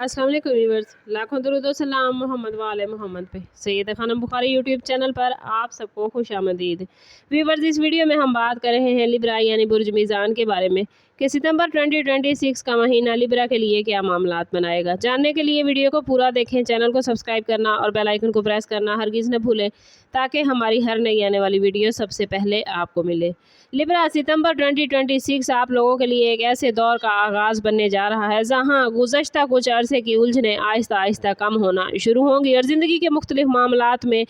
अस्सलाम वालेकुम व्यूअर्स, लाखों दरूद व सलाम मोहम्मद वाले मोहम्मद पे। सैयद खानम बुखारी यूट्यूब चैनल पर आप सबको खुश आमदीद। व्यूअर्स, इस वीडियो में हम बात कर रहे हैं लिब्रा यानी बुर्ज मीज़ान के बारे में कि सितंबर 2026 का महीना लिब्रा के लिए क्या मामलात बनाएगा। जानने के लिए वीडियो को पूरा देखें, चैनल को सब्सक्राइब करना और बेल आइकन को प्रेस करना हरगिज़ न भूलें ताकि हमारी हर नई आने वाली वीडियो सबसे पहले आपको मिले। लिब्रा सितंबर 2026 आप लोगों के लिए एक ऐसे दौर का आगाज़ बनने जा रहा है जहां गुज़श्ता कुछ अरसे की उलझनें आहिस्ता आहिस्ता कम होना शुरू होंगी और ज़िंदगी के मुख्तलिफ मामलात में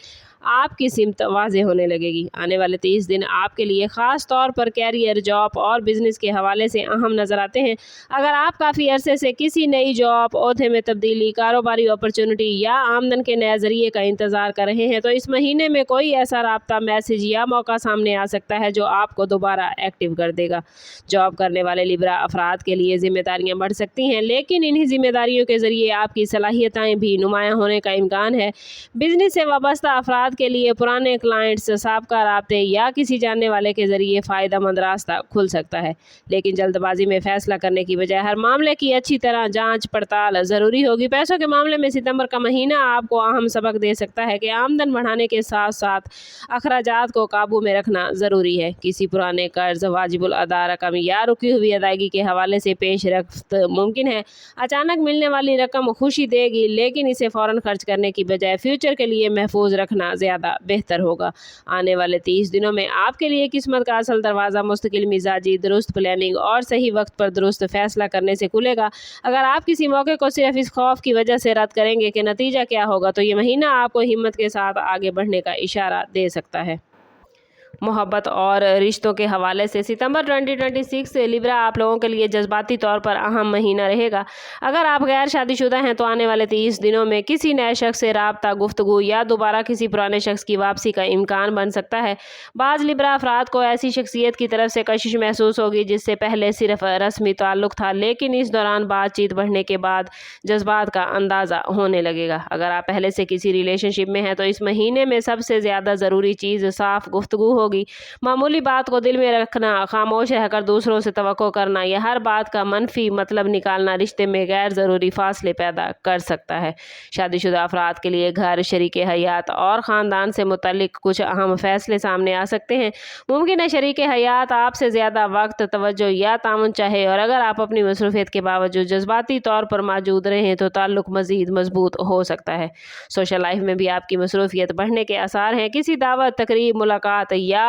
आपकी सिमत वाज़े होने लगेगी। आने वाले 30 दिन आपके लिए ख़ास तौर पर कैरियर, जॉब और बिज़नेस के हवाले से अहम नज़र आते हैं। अगर आप काफ़ी अरसे से किसी नई जॉब, ओहदे में तब्दीली, कारोबारी अपॉर्चुनिटी या आमदन के नए ज़रिए का इंतज़ार कर रहे हैं तो इस महीने में कोई ऐसा राब्ता, मैसेज या मौका सामने आ सकता है जो आपको दोबारा एक्टिव कर देगा। जॉब करने वाले लिब्रा अफराद के लिए ज़िम्मेदारियाँ बढ़ सकती हैं, लेकिन इन्हीं ज़िम्मेदारियों के ज़रिए आपकी सलाहियतें भी नुमायाँ होने का इम्कान है। बिज़नेस से वाबस्ता अफराद के लिए पुराने क्लाइंट्स, साबका राब्ते या किसी जानने वाले के ज़रिए फ़ायदेमंद रास्ता खुल सकता है, लेकिन जल्दबाजी में फ़ैसला करने की बजाय हर मामले की अच्छी तरह जांच पड़ताल ज़रूरी होगी। पैसों के मामले में सितंबर का महीना आपको अहम सबक दे सकता है कि आमदन बढ़ाने के साथ साथ अखराजात को काबू में रखना ज़रूरी है। किसी पुराने कर्ज, वाजिबुल अदा रकम या रुकी हुई अदायगी के हवाले से पेश रफ्त मुमकिन है। अचानक मिलने वाली रकम खुशी देगी, लेकिन इसे फ़ौरन खर्च करने की बजाय फ्यूचर के लिए महफूज रखना ज़्यादा बेहतर होगा। आने वाले 30 दिनों में आपके लिए किस्मत का असल दरवाज़ा मुस्तकिल मिजाजी, दुरुस्त प्लानिंग और सही वक्त पर दुरुस्त फैसला करने से खुलेगा। अगर आप किसी मौके को सिर्फ इस खौफ की वजह से रद्द करेंगे कि नतीजा क्या होगा, तो ये महीना आपको हिम्मत के साथ आगे बढ़ने का इशारा दे सकता है। मोहब्बत और रिश्तों के हवाले से सितंबर 2026 से लिब्रा आप लोगों के लिए जज्बाती तौर पर अहम महीना रहेगा। अगर आप गैर शादीशुदा हैं तो आने वाले 30 दिनों में किसी नए शख्स से राब्ता, गुफ्तगू या दोबारा किसी पुराने शख्स की वापसी का इम्कान बन सकता है। बाज़ लिब्रा अफराद को ऐसी शख्सियत की तरफ से कशिश महसूस होगी जिससे पहले सिर्फ रस्मी ताल्लुक़ था, लेकिन इस दौरान बातचीत बढ़ने के बाद जज्बात का अंदाज़ा होने लगेगा। अगर आप पहले से किसी रिलेशनशिप में हैं तो इस महीने में सबसे ज़्यादा ज़रूरी चीज़ साफ गुफ्तगू होगी। मामूली बात को दिल में रखना, खामोश रहकर दूसरों से तवक्को करना या हर बात का मनफी मतलब निकालना रिश्ते में गैर ज़रूरी फासले पैदा कर सकता है। शादीशुदा अफराद के लिए घर, शरीके हयात और ख़ानदान से मुतल्लिक कुछ अहम फैसले सामने आ सकते हैं। मुमकिन है शरीके हयात आपसे ज़्यादा वक्त, तवज्जो या तामुन चाहे, और अगर आप अपनी मसरूफियत के बावजूद जज्बाती तौर पर मौजूद रहें तो ताल्लुक़ मज़ीद मजबूत हो सकता है। सोशल लाइफ में भी आपकी मसरूफियत बढ़ने के आसार हैं। किसी दावत, तकरीब, मुलाकात या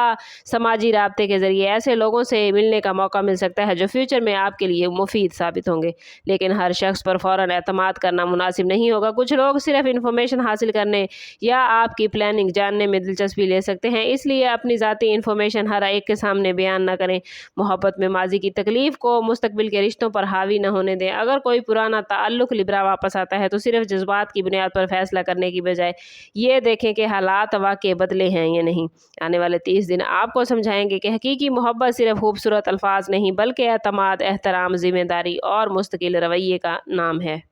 समाजी राब्ते के ज़रिए ऐसे लोगों से मिलने का मौका मिल सकता है जो फ्यूचर में आपके लिए मुफीद साबित होंगे, लेकिन हर शख्स पर फ़ौरन एतमाद करना मुनासिब नहीं होगा। कुछ लोग सिर्फ इन्फॉर्मेशन हासिल करने या आपकी प्लानिंग जानने में दिलचस्पी ले सकते हैं, इसलिए अपनी ज़ाती इन्फॉर्मेशन हर एक के सामने बयान न करें। मोहब्बत में माजी की तकलीफ़ को मुस्तकबिल के रिश्तों पर हावी न होने दें। अगर कोई पुराना ताल्लुक़ लिब्रा वापस आता है तो सिर्फ जज्बात की बुनियाद पर फैसला करने की बजाय ये देखें कि हालात वाकई बदले हैं या नहीं। आने वाले 30 दिन आपको समझाएंगे कि हकीकी मोहब्बत सिर्फ खूबसूरत अल्फाज नहीं बल्कि एतमाद, एहतराम, जिम्मेदारी और मुस्तकिल रवैये का नाम है।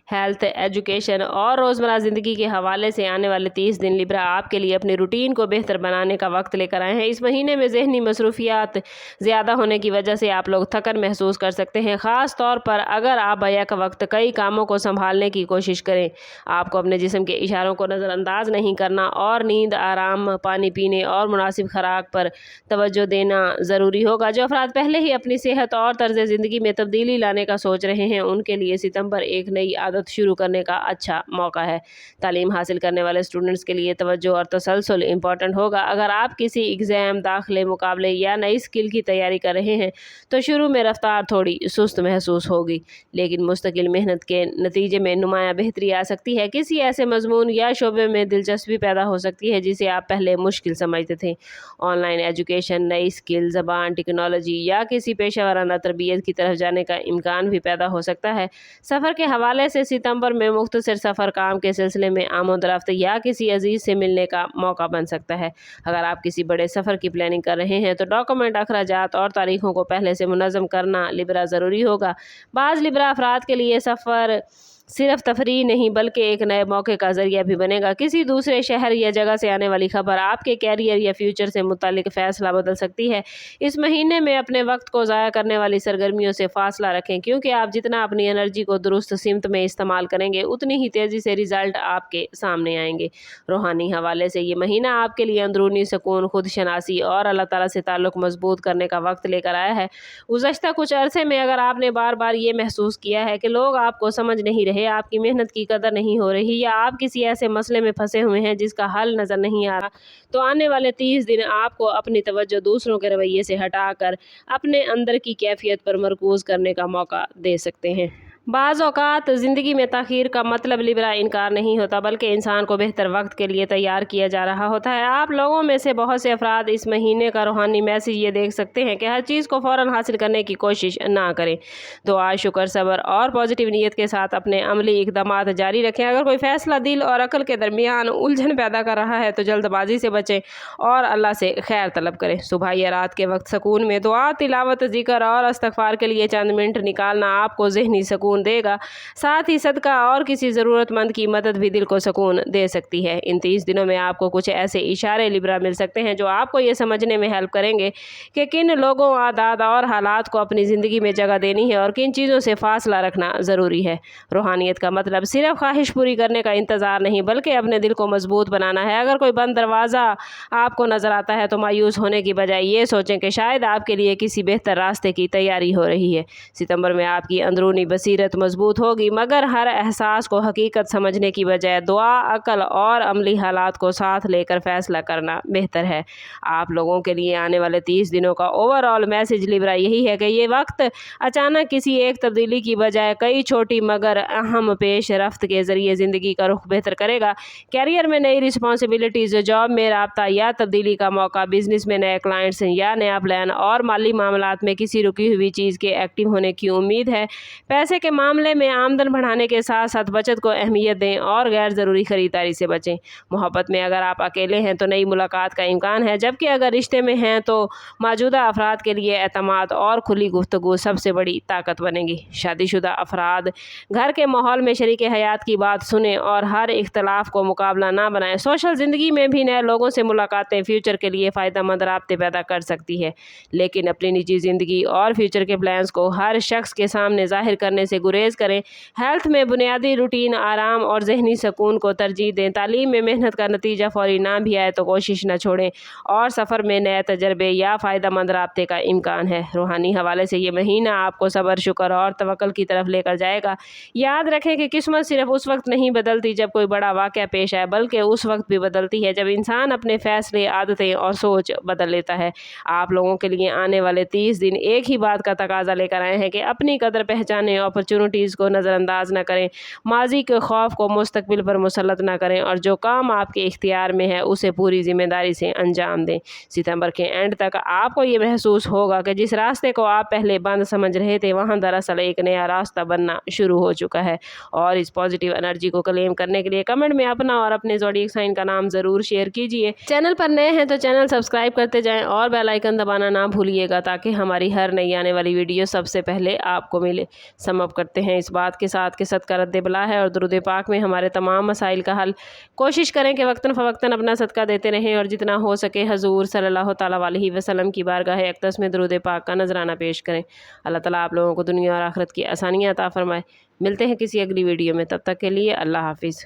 हेल्थ, एजुकेशन और रोज़मर्रा ज़िंदगी के हवाले से आने वाले 30 दिन लिब्रा आपके लिए अपनी रूटीन को बेहतर बनाने का वक्त लेकर आए हैं। इस महीने में ज़हनी मसरूफियात ज़्यादा होने की वजह से आप लोग थकन महसूस कर सकते हैं, ख़ास तौर पर अगर आप बैक वक्त कई कामों को संभालने की कोशिश करें। आपको अपने जिस्म के इशारों को नज़रअंदाज नहीं करना और नींद, आराम, पानी पीने और मुनासिब खुराक पर तवज्जो देना ज़रूरी होगा। जो अफराद पहले ही अपनी सेहत और तर्ज ज़िंदगी में तब्दीली लाने का सोच रहे हैं उनके लिए सितंबर एक नई आदत शुरू करने का अच्छा मौका है। तालीम हासिल करने वाले स्टूडेंट्स के लिए तवज्जो और तसलसल इम्पॉर्टेंट होगा। अगर आप किसी एग्ज़ाम, दाखिले, मुकाबले या नई स्किल की तैयारी कर रहे हैं तो शुरू में रफ्तार थोड़ी सुस्त महसूस होगी, लेकिन मुस्तकिल मेहनत के नतीजे में नुमाया बेहतरी आ सकती है। किसी ऐसे मजमून या शोबे में दिलचस्पी पैदा हो सकती है जिसे आप पहले मुश्किल समझते थे। ऑनलाइन एजुकेशन, नई स्किल, ज़बान, टेक्नोलॉजी या किसी पेशा वाराना तरबियत की तरफ जाने का इम्कान भी पैदा हो सकता है। सफ़र के हवाले से सितंबर में मुख्तसर सफ़र, काम के सिलसिले में आमद-रफ्त या किसी अजीज़ से मिलने का मौका बन सकता है। अगर आप किसी बड़े सफ़र की प्लानिंग कर रहे हैं तो डॉक्यूमेंट, अखराजात और तारीखों को पहले से मुनज़्ज़म करना लिब्रा ज़रूरी होगा। बाज़ लिब्रा अफराद के लिए सफ़र सिर्फ तफरीह नहीं बल्कि एक नए मौके का जरिया भी बनेगा। किसी दूसरे शहर या जगह से आने वाली खबर आपके कैरियर या फ्यूचर से मुतालिक फ़ैसला बदल सकती है। इस महीने में अपने वक्त को ज़ाया करने वाली सरगर्मियों से फासला रखें, क्योंकि आप जितना अपनी एनर्जी को दुरुस्त सिमत में इस्तेमाल करेंगे उतनी ही तेज़ी से रिजल्ट आपके सामने आएंगे। रूहानी हवाले से ये महीना आपके लिए अंदरूनी सुकून, खुद शनासी और अल्लाह ताला से ताल्लुक़ मजबूत करने का वक्त लेकर आया है। गुज़श्ता कुछ अरसे में अगर आपने बार बार ये महसूस किया है कि लोग आपको समझ नहीं रहे, आपकी मेहनत की कदर नहीं हो रही, या आप किसी ऐसे मसले में फंसे हुए हैं जिसका हल नज़र नहीं आ रहा, तो आने वाले 30 दिन आपको अपनी तवज्जो दूसरों के रवैये से हटाकर अपने अंदर की कैफियत पर मरकूज़ करने का मौका दे सकते हैं। बाज़ औक़ात ज़िंदगी में ताख़ीर का मतलब लिबरा इनकार नहीं होता, बल्कि इंसान को बेहतर वक्त के लिए तैयार किया जा रहा होता है। आप लोगों में से बहुत से अफराद इस महीने का रूहानी मैसेज ये देख सकते हैं कि हर चीज़ को फ़ौरन हासिल करने की कोशिश ना करें। दुआ, शुक्र, सब्र और पॉजिटिव नीयत के साथ अपने अमली इक़दामात जारी रखें। अगर कोई फ़ैसला दिल और अक़ल के दरमियान उलझन पैदा कर रहा है तो जल्दबाजी से बचें और अल्लाह से खैर तलब करें। सुबह या रात के वक्त सुकून में दुआ, तिलावत, ज़िक्र और इस्तिग़फ़ार के लिए चंद मिनट निकालना आपको ज़हनी सुकून देगा। साथ ही सदका और किसी ज़रूरतमंद की मदद भी दिल को सुकून दे सकती है। इन 30 दिनों में आपको कुछ ऐसे इशारे लिब्रा मिल सकते हैं जो आपको ये समझने में हेल्प करेंगे कि किन लोगों, आदात और हालात को अपनी ज़िंदगी में जगह देनी है और किन चीज़ों से फासला रखना ज़रूरी है। रूहानियत का मतलब सिर्फ ख्वाहिश पूरी करने का इंतज़ार नहीं, बल्कि अपने दिल को मजबूत बनाना है। अगर कोई बंद दरवाज़ा आपको नज़र आता है तो मायूस होने की बजाय ये सोचें कि शायद आपके लिए किसी बेहतर रास्ते की तैयारी हो रही है। सितंबर में आपकी अंदरूनी बसीरत मजबूत होगी, मगर हर एहसास को हकीकत समझने की बजाय दुआ, अकल और अमली हालात को साथ लेकर फैसला करना बेहतर है। आप लोगों के लिए आने वाले 30 दिनों का ओवरऑल मैसेज लिब्रा यही है कि ये वक्त अचानक किसी एक तब्दीली की बजाय कई छोटी मगर अहम पेश रफ्त के ज़रिए ज़िंदगी का रुख बेहतर करेगा। कैरियर में नई रिस्पॉन्सिबिलिटीज़, जॉब में राब्ता या तब्दीली का मौका, बिजनेस में नए क्लाइंट्स या नया प्लान और माली मामलात में किसी रुकी हुई चीज़ के एक्टिव होने की उम्मीद है। पैसे के मामले में आमदन बढ़ाने के साथ साथ बचत को अहमियत दें और गैर ज़रूरी ख़रीदारी से बचें। मोहब्बत में अगर आप अकेले हैं तो नई मुलाकात का इम्कान है, जबकि अगर रिश्ते में हैं तो मौजूदा अफराद के लिए एतमाद और खुली गुफ्तगू सबसे बड़ी ताकत बनेगी। शादीशुदा अफराद घर के माहौल में शरीके हयात की बात सुनें और हर इख्तलाफ को मुकाबला ना बनाएं। सोशल ज़िंदगी में भी नए लोगों से मुलाकातें फ्यूचर के लिए फ़ायदेमंद राब्ते पैदा कर सकती है, लेकिन अपनी निजी ज़िंदगी और फ्यूचर के प्लान्स को हर शख्स के सामने ज़ाहिर करने से गुरेज करें। हेल्थ में बुनियादी रूटीन, आराम और जहनी सुकून को तरजीह दें। तालीम में मेहनत का नतीजा फौरी ना भी आए तो कोशिश न छोड़ें, और सफ़र में नए तजर्बे या फ़ायदेमंद राब्ते का इम्कान है। रूहानी हवाले से ये महीना आपको सब्र, शुक्र और तवक्कुल की तरफ लेकर जाएगा। याद रखें कि किस्मत सिर्फ उस वक्त नहीं बदलती जब कोई बड़ा वाक़या पेश आए, बल्कि उस वक्त भी बदलती है जब इंसान अपने फ़ैसले, आदतें और सोच बदल लेता है। आप लोगों के लिए आने वाले 30 दिन एक ही बात का तकाजा लेकर आए हैं कि अपनी कदर पहचानें, अपॉर्चुनिटीज़ को नज़रअंदाज न करें, माजी के खौफ को मुस्तकबिल पर मुसल्लत न करें और जो काम आपके इख्तियार में है उसे पूरी ज़िम्मेदारी से अंजाम दें। सितंबर के एंड तक आपको ये महसूस होगा कि जिस रास्ते को आप पहले बंद समझ रहे थे वहाँ दरअसल एक नया रास्ता बनना शुरू हो चुका है। और इस पॉजिटिव एनर्जी को क्लेम करने के लिए कमेंट में अपना और अपने ज़ोडिएक साइन का नाम ज़रूर शेयर कीजिए। चैनल पर नए हैं तो चैनल सब्सक्राइब करते जाएँ और बेल आइकन दबाना ना भूलिएगा, ताकि हमारी हर नई आने वाली वीडियो सबसे पहले आपको मिले। समअप करते हैं इस बात के साथ कि सदका रद्द बला है और दुरूद पाक में हमारे तमाम मसाइल का हल। कोशिश करें कि वक्तन फ़वक्तन अपना सदका देते रहें और जितना हो सके हजूर सल्लल्लाहु तआला अलैहि वसल्लम की बारगाह अक़दस में दुरूद पाक का नजराना पेश करें। अल्लाह ताला आप लोगों को दुनिया और आखिरत की आसानियाँ अता फरमाए। मिलते हैं किसी अगली वीडियो में, तब तक के लिए अल्लाह हाफिज़।